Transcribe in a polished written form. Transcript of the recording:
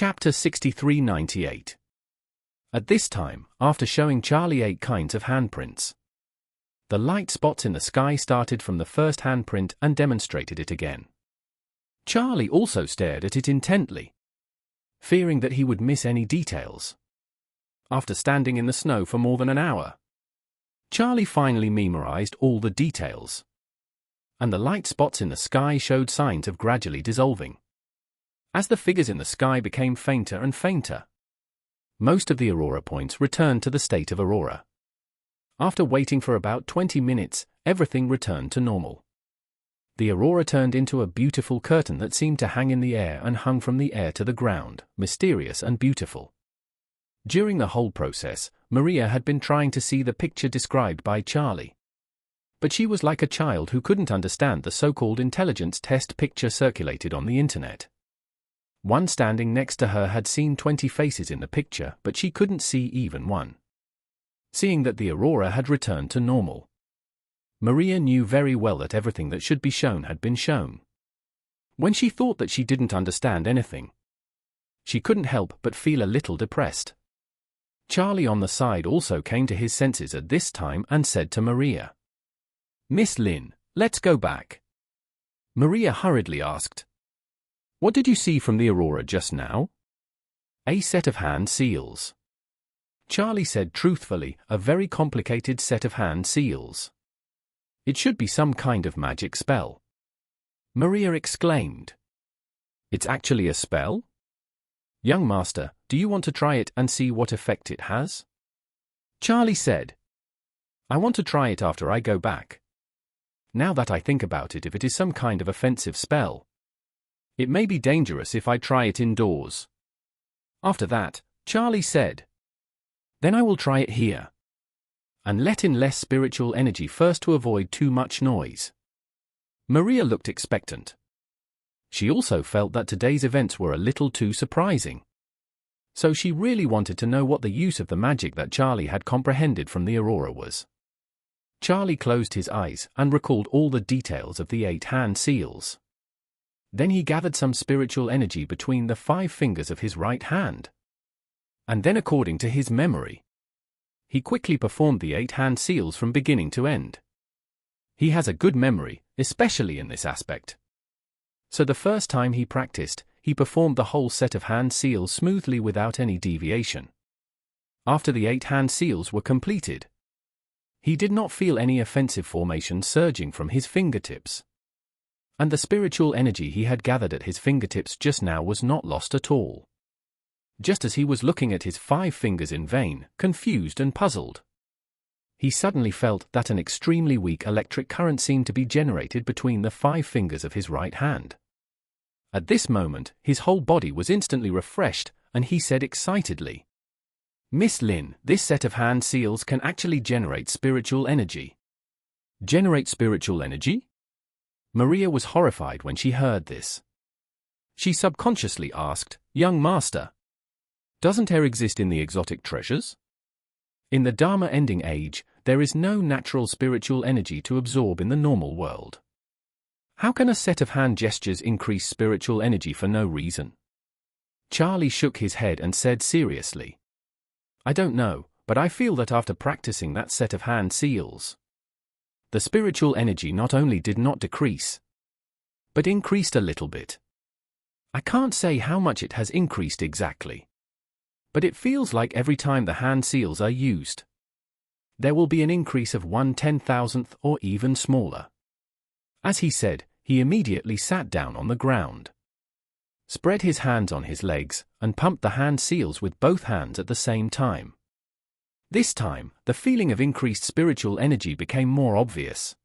Chapter 6398. At this time, after showing Charlie 8 kinds of handprints, the light spots in the sky started from the first handprint and demonstrated it again. Charlie also stared at it intently, fearing that he would miss any details. After standing in the snow for more than an hour, Charlie finally memorized all the details, and the light spots in the sky showed signs of gradually dissolving. As the figures in the sky became fainter and fainter, most of the aurora points returned to the state of aurora. After waiting for about 20 minutes, everything returned to normal. The aurora turned into a beautiful curtain that seemed to hang in the air and hung from the air to the ground, mysterious and beautiful. During the whole process, Maria had been trying to see the picture described by Charlie. But she was like a child who couldn't understand the so-called intelligence test picture circulated on the internet. One standing next to her had seen 20 faces in the picture, but she couldn't see even one. Seeing that the aurora had returned to normal, Maria knew very well that everything that should be shown had been shown. When she thought that she didn't understand anything, she couldn't help but feel a little depressed. Charlie on the side also came to his senses at this time and said to Maria, "Miss Lin, let's go back." Maria hurriedly asked, "What did you see from the aurora just now?" "A set of hand seals." Charlie said truthfully, "A very complicated set of hand seals. It should be some kind of magic spell." Maria exclaimed, "It's actually a spell? Young master, do you want to try it and see what effect it has?" Charlie said, "I want to try it after I go back. Now that I think about it, if it is some kind of offensive spell, it may be dangerous if I try it indoors." After that, Charlie said, "Then I will try it here, and let in less spiritual energy first to avoid too much noise." Maria looked expectant. She also felt that today's events were a little too surprising. So she really wanted to know what the use of the magic that Charlie had comprehended from the aurora was. Charlie closed his eyes and recalled all the details of the 8 hand seals. Then he gathered some spiritual energy between the 5 fingers of his right hand. And then, according to his memory, he quickly performed the 8 hand seals from beginning to end. He has a good memory, especially in this aspect. So the first time he practiced, he performed the whole set of hand seals smoothly without any deviation. After the 8 hand seals were completed, he did not feel any offensive formation surging from his fingertips. And the spiritual energy he had gathered at his fingertips just now was not lost at all. Just as he was looking at his 5 fingers in vain, confused and puzzled, he suddenly felt that an extremely weak electric current seemed to be generated between the 5 fingers of his right hand. At this moment, his whole body was instantly refreshed, and he said excitedly, "Miss Lin, this set of hand seals can actually generate spiritual energy." "Generate spiritual energy?" Maria was horrified when she heard this. She subconsciously asked, "Young master, doesn't air exist in the exotic treasures? In the Dharma ending age, there is no natural spiritual energy to absorb in the normal world. How can a set of hand gestures increase spiritual energy for no reason?" Charlie shook his head and said seriously, "I don't know, but I feel that after practicing that set of hand seals, the spiritual energy not only did not decrease, but increased a little bit. I can't say how much it has increased exactly, but it feels like every time the hand seals are used, there will be an increase of 1/10,000th or even smaller." As he said, he immediately sat down on the ground, spread his hands on his legs, and pumped the hand seals with both hands at the same time. This time, the feeling of increased spiritual energy became more obvious.